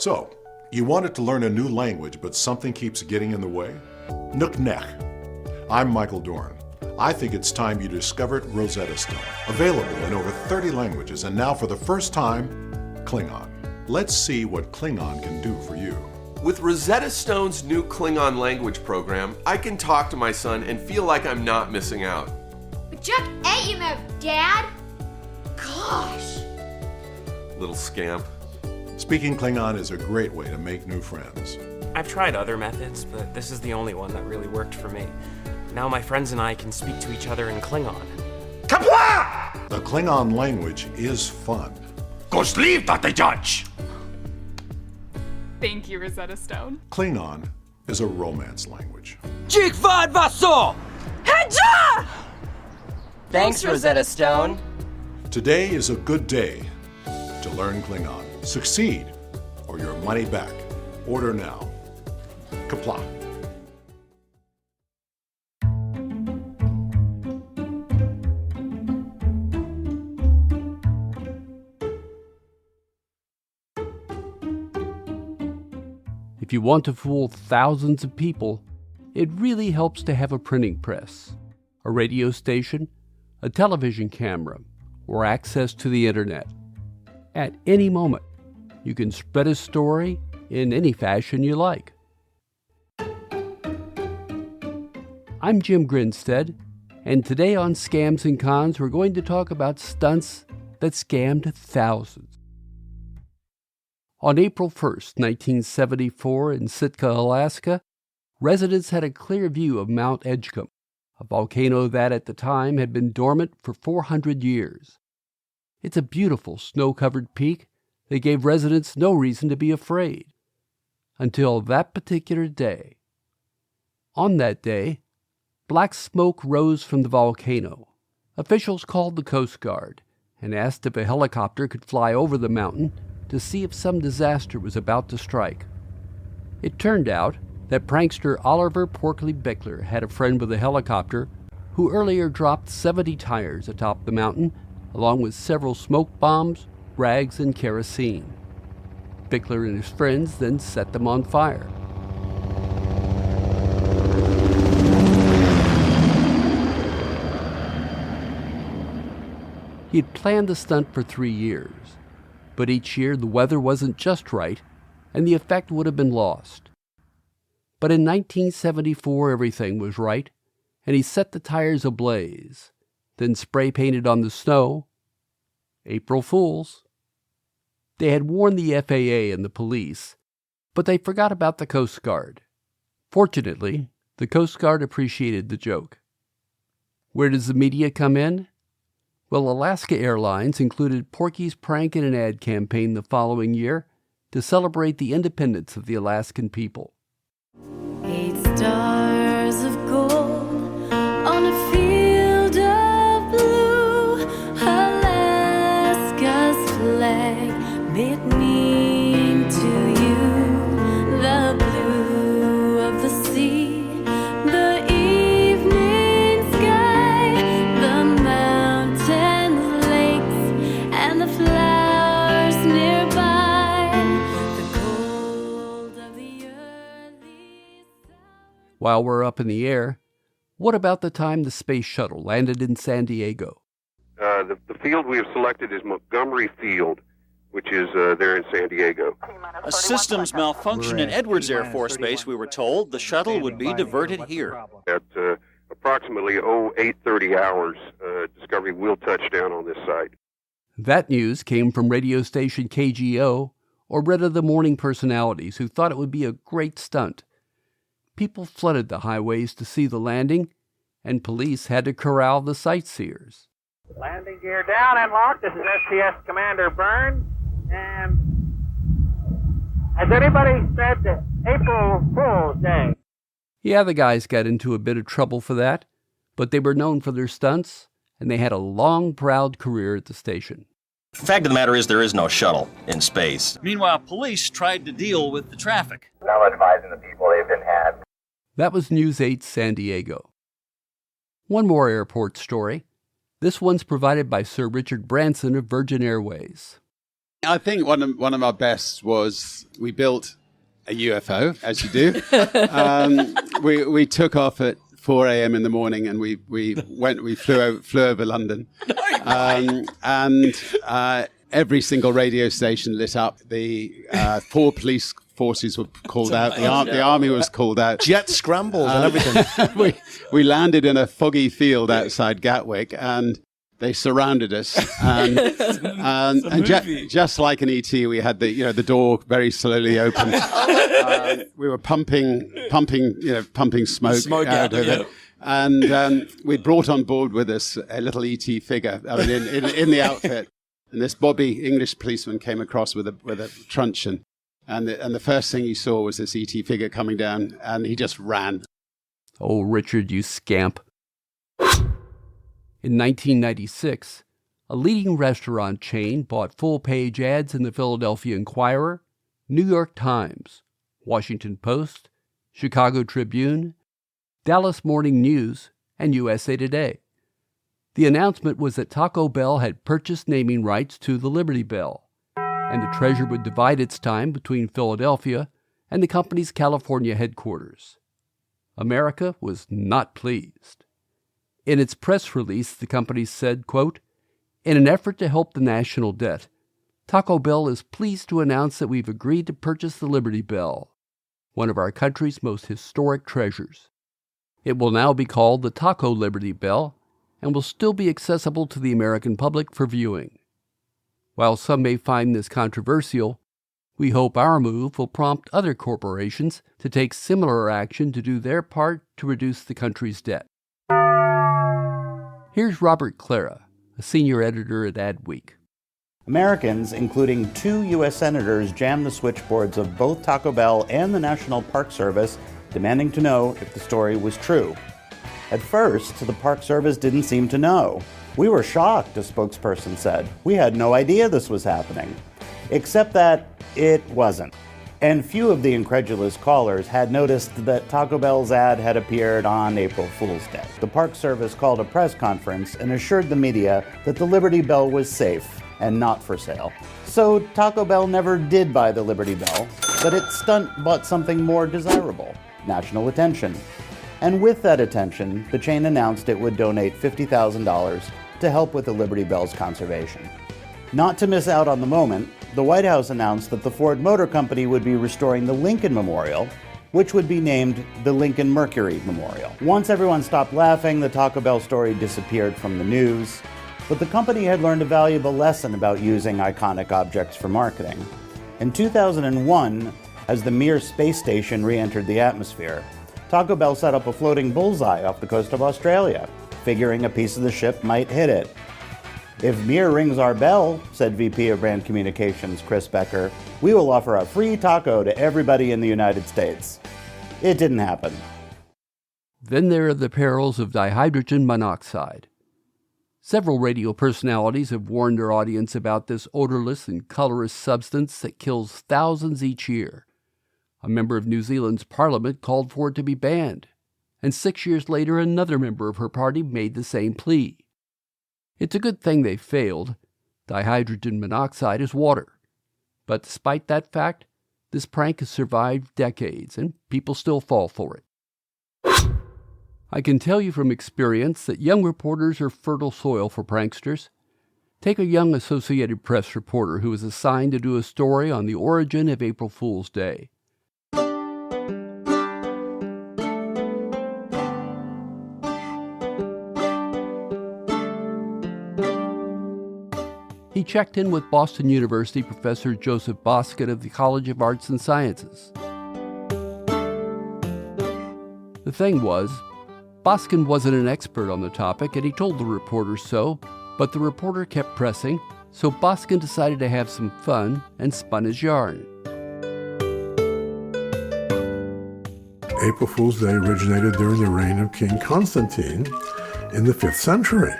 So, you wanted to learn a new language, but something keeps getting in the way? Nuk nech. I'm Michael Dorn. I think it's time you discovered Rosetta Stone. Available in over 30 languages, and now for the first time, Klingon. Let's see what Klingon can do for you. With Rosetta Stone's new Klingon language program, I can talk to my son and feel like I'm not missing out. Chuck Ayumev, Dad? Gosh! Little scamp. Speaking Klingon is a great way to make new friends. I've tried other methods, but this is the only one that really worked for me. Now my friends and I can speak to each other in Klingon. Kapla! The Klingon language is fun. Go sleep, Dr. Judge! Thank you, Rosetta Stone. Klingon is a romance language. Jigvad Vaso! Hedja! Thanks, Rosetta Stone. Today is a good day to learn Klingon. Succeed, or your money back. Order now. Kapla. If you want to fool thousands of people, it really helps to have a printing press, a radio station, a television camera, or access to the internet. At any moment, you can spread a story in any fashion you like. I'm Jim Grinstead, and today on Scams and Cons, we're going to talk about stunts that scammed thousands. On April 1st, 1974, in Sitka, Alaska, residents had a clear view of Mount Edgecombe, a volcano that at the time had been dormant for 400 years. It's a beautiful snow-covered peak that gave residents no reason to be afraid. Until that particular day. On that day, black smoke rose from the volcano. Officials called the Coast Guard and asked if a helicopter could fly over the mountain to see if some disaster was about to strike. It turned out that prankster Oliver Porkley Bickler had a friend with a helicopter who earlier dropped 70 tires atop the mountain, along with several smoke bombs, rags, and kerosene. Bickler and his friends then set them on fire. He had planned the stunt for 3 years, but each year the weather wasn't just right, and the effect would have been lost. But in 1974 everything was right, and he set the tires ablaze, then spray-painted on the snow, April Fools. They had warned the FAA and the police, but they forgot about the Coast Guard. Fortunately, the Coast Guard appreciated the joke. Where does the media come in? Well, Alaska Airlines included Porky's prank in an ad campaign the following year to celebrate the independence of the Alaskan people. 8 stars of gold on a field of blue, Alaska's flag may it mean to you the blue of the sea, the evening sky, the mountains, lakes, and the flowers nearby, the cold of the early sun. While we're up in the air, what about the time the space shuttle landed in San Diego? The field we have selected is Montgomery Field, which is there in San Diego. A systems malfunction in Edwards Air Force Base, we were told. The shuttle would be diverted here. At approximately 8:30 hours, Discovery will touch down on this site. That news came from radio station KGO, or read of the morning personalities who thought it would be a great stunt. People flooded the highways to see the landing, and police had to corral the sightseers. Landing gear down and locked. This is STS Commander Burns. And has anybody said April Fool's Day? Yeah, the guys got into a bit of trouble for that, but they were known for their stunts, and they had a long, proud career at the station. The fact of the matter is there is no shuttle in space. Meanwhile, police tried to deal with the traffic. Now advising the people they've been had. That was News 8 San Diego. One more airport story. This one's provided by Sir Richard Branson of Virgin Airways. I think one of my best was we built a UFO, as you do. We took off at 4 a.m. in the morning, and we flew over London, and every single radio station lit up. The 4 police forces were called out. The army was called out. Jet scrambled and everything. we landed in a foggy field outside Gatwick, and they surrounded us, and just like an ET, we had the door very slowly open. We were pumping smoke out of it, and we brought on board with us a little ET figure in the outfit. And this bobby English policeman came across with a truncheon, and the first thing he saw was this ET figure coming down, and he just ran. Oh, Richard, you scamp. In 1996, a leading restaurant chain bought full-page ads in the Philadelphia Inquirer, New York Times, Washington Post, Chicago Tribune, Dallas Morning News, and USA Today. The announcement was that Taco Bell had purchased naming rights to the Liberty Bell, and the treasure would divide its time between Philadelphia and the company's California headquarters. America was not pleased. In its press release, the company said, quote, "In an effort to help the national debt, Taco Bell is pleased to announce that we've agreed to purchase the Liberty Bell, one of our country's most historic treasures. It will now be called the Taco Liberty Bell and will still be accessible to the American public for viewing. While some may find this controversial, we hope our move will prompt other corporations to take similar action to do their part to reduce the country's debt." Here's Robert Clara, a senior editor at Adweek. Americans, including 2 U.S. senators, jammed the switchboards of both Taco Bell and the National Park Service, demanding to know if the story was true. At first, the Park Service didn't seem to know. "We were shocked," a spokesperson said. "We had no idea this was happening." Except that it wasn't. And few of the incredulous callers had noticed that Taco Bell's ad had appeared on April Fool's Day. The Park Service called a press conference and assured the media that the Liberty Bell was safe and not for sale. So Taco Bell never did buy the Liberty Bell, but its stunt bought something more desirable: national attention. And with that attention, the chain announced it would donate $50,000 to help with the Liberty Bell's conservation. Not to miss out on the moment, the White House announced that the Ford Motor Company would be restoring the Lincoln Memorial, which would be named the Lincoln Mercury Memorial. Once everyone stopped laughing, the Taco Bell story disappeared from the news, but the company had learned a valuable lesson about using iconic objects for marketing. In 2001, as the Mir space station re-entered the atmosphere, Taco Bell set up a floating bullseye off the coast of Australia, figuring a piece of the ship might hit it. "If Mir rings our bell," said VP of Brand Communications Chris Becker, "we will offer a free taco to everybody in the United States." It didn't happen. Then there are the perils of dihydrogen monoxide. Several radio personalities have warned their audience about this odorless and colorless substance that kills thousands each year. A member of New Zealand's parliament called for it to be banned, and 6 years later another member of her party made the same plea. It's a good thing they failed. Dihydrogen monoxide is water. But despite that fact, this prank has survived decades, and people still fall for it. I can tell you from experience that young reporters are fertile soil for pranksters. Take a young Associated Press reporter who was assigned to do a story on the origin of April Fool's Day. He checked in with Boston University professor Joseph Boskin of the College of Arts and Sciences. The thing was, Boskin wasn't an expert on the topic, and he told the reporter so, but the reporter kept pressing, so Boskin decided to have some fun and spun his yarn. April Fool's Day originated during the reign of King Constantine in the 5th century.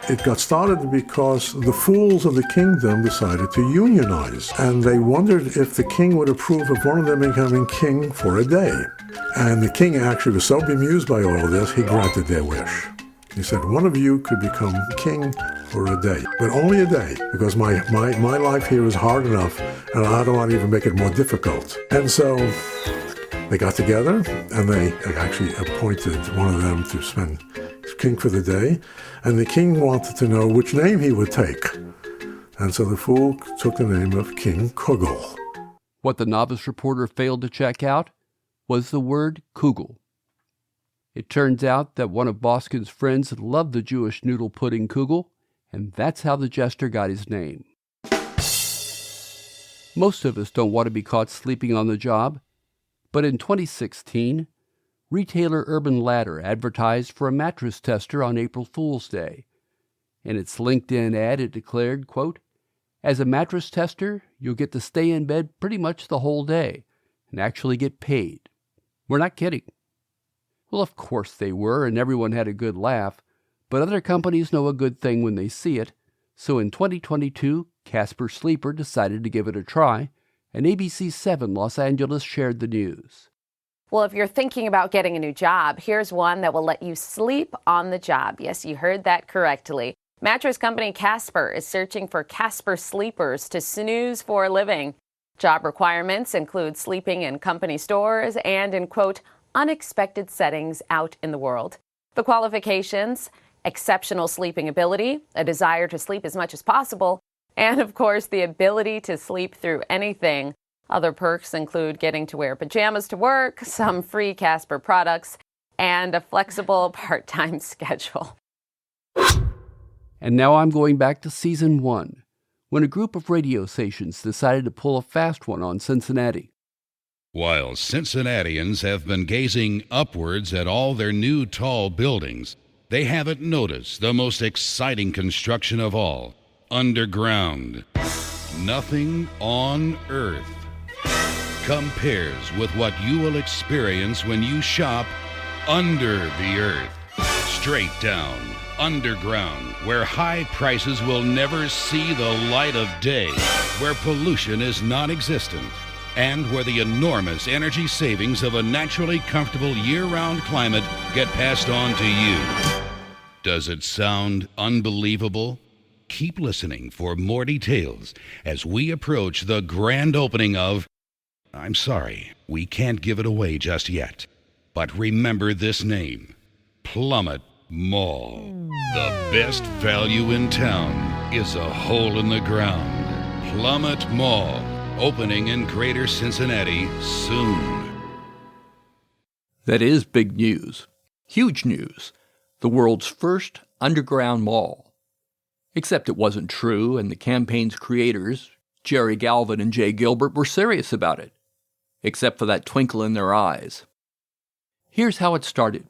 It got started because the fools of the kingdom decided to unionize, and they wondered if the king would approve of one of them becoming king for a day. And the king actually was so bemused by all of this, he granted their wish. He said, one of you could become king for a day, but only a day, because my life here is hard enough, and I don't want to even make it more difficult. And so they got together, and they actually appointed one of them to spend king for the day, and the king wanted to know which name he would take. And so the fool took the name of King Kugel. What the novice reporter failed to check out was the word Kugel. It turns out that one of Boskin's friends loved the Jewish noodle pudding Kugel, and that's how the jester got his name. Most of us don't want to be caught sleeping on the job, but in 2016, retailer Urban Ladder advertised for a mattress tester on April Fool's Day. In its LinkedIn ad, it declared, quote, "As a mattress tester, you'll get to stay in bed pretty much the whole day and actually get paid." We're not kidding. Well, of course they were, and everyone had a good laugh, but other companies know a good thing when they see it, so in 2022, Casper Sleeper decided to give it a try, and ABC 7 Los Angeles shared the news. Well, if you're thinking about getting a new job, here's one that will let you sleep on the job. Yes, you heard that correctly. Mattress company Casper is searching for Casper Sleepers to snooze for a living. Job requirements include sleeping in company stores and in, quote, unexpected settings out in the world. The qualifications: exceptional sleeping ability, a desire to sleep as much as possible, and of course the ability to sleep through anything. Other perks include getting to wear pajamas to work, some free Casper products, and a flexible part-time schedule. And now I'm going back to Season 1, when a group of radio stations decided to pull a fast one on Cincinnati. While Cincinnatians have been gazing upwards at all their new tall buildings, they haven't noticed the most exciting construction of all: underground. Nothing on earth compares with what you will experience when you shop under the earth. Straight down, underground, where high prices will never see the light of day, where pollution is non-existent, and where the enormous energy savings of a naturally comfortable year-round climate get passed on to you. Does it sound unbelievable? Keep listening for more details as we approach the grand opening of... I'm sorry, we can't give it away just yet. But remember this name: Plummet Mall. The best value in town is a hole in the ground. Plummet Mall, opening in Greater Cincinnati soon. That is big news. Huge news. The world's first underground mall. Except it wasn't true, and the campaign's creators, Jerry Galvin and Jay Gilbert, were serious about it. Except for that twinkle in their eyes. Here's how it started.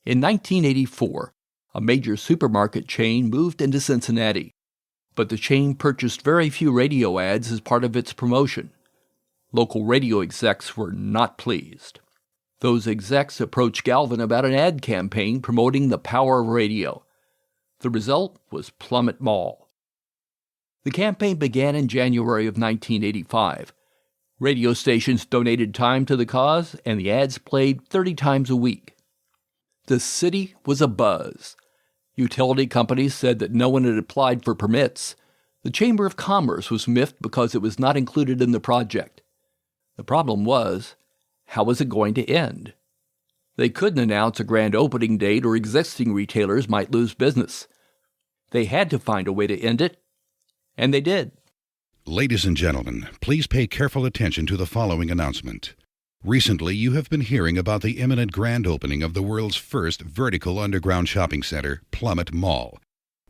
In 1984, a major supermarket chain moved into Cincinnati, but the chain purchased very few radio ads as part of its promotion. Local radio execs were not pleased. Those execs approached Galvin about an ad campaign promoting the power of radio. The result was Plummet Mall. The campaign began in January of 1985. Radio stations donated time to the cause, and the ads played 30 times a week. The city was abuzz. Utility companies said that no one had applied for permits. The Chamber of Commerce was miffed because it was not included in the project. The problem was, how was it going to end? They couldn't announce a grand opening date or existing retailers might lose business. They had to find a way to end it, and they did. Ladies and gentlemen, please pay careful attention to the following announcement. Recently, you have been hearing about the imminent grand opening of the world's first vertical underground shopping center, Plummet Mall.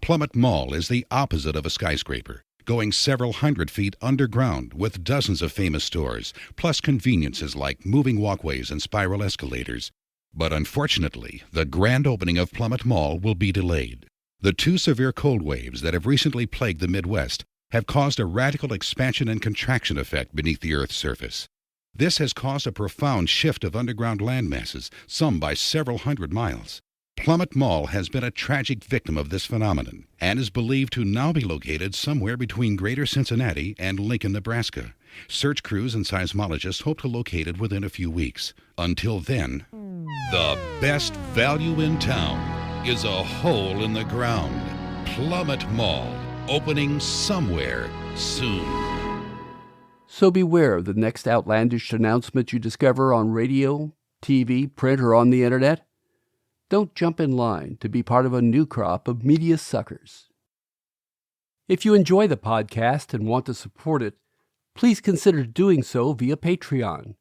Plummet Mall is the opposite of a skyscraper, going several hundred feet underground with dozens of famous stores, plus conveniences like moving walkways and spiral escalators. But unfortunately, the grand opening of Plummet Mall will be delayed. The two severe cold waves that have recently plagued the Midwest have caused a radical expansion and contraction effect beneath the Earth's surface. This has caused a profound shift of underground land masses, some by several hundred miles. Plummet Mall has been a tragic victim of this phenomenon and is believed to now be located somewhere between Greater Cincinnati and Lincoln, Nebraska. Search crews and seismologists hope to locate it within a few weeks. Until then, the best value in town is a hole in the ground. Plummet Mall, opening somewhere soon. So beware of the next outlandish announcement you discover on radio, TV, print, or on the internet. Don't jump in line to be part of a new crop of media suckers. If you enjoy the podcast and want to support it, please consider doing so via Patreon.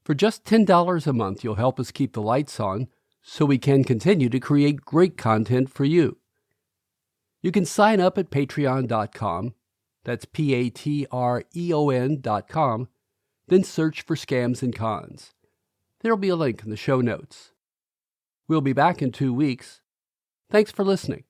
For just $10 a month, you'll help us keep the lights on so we can continue to create great content for you. You can sign up at patreon.com, that's patreon.com, then search for Scams and Cons. There'll be a link in the show notes. We'll be back in 2 weeks. Thanks for listening.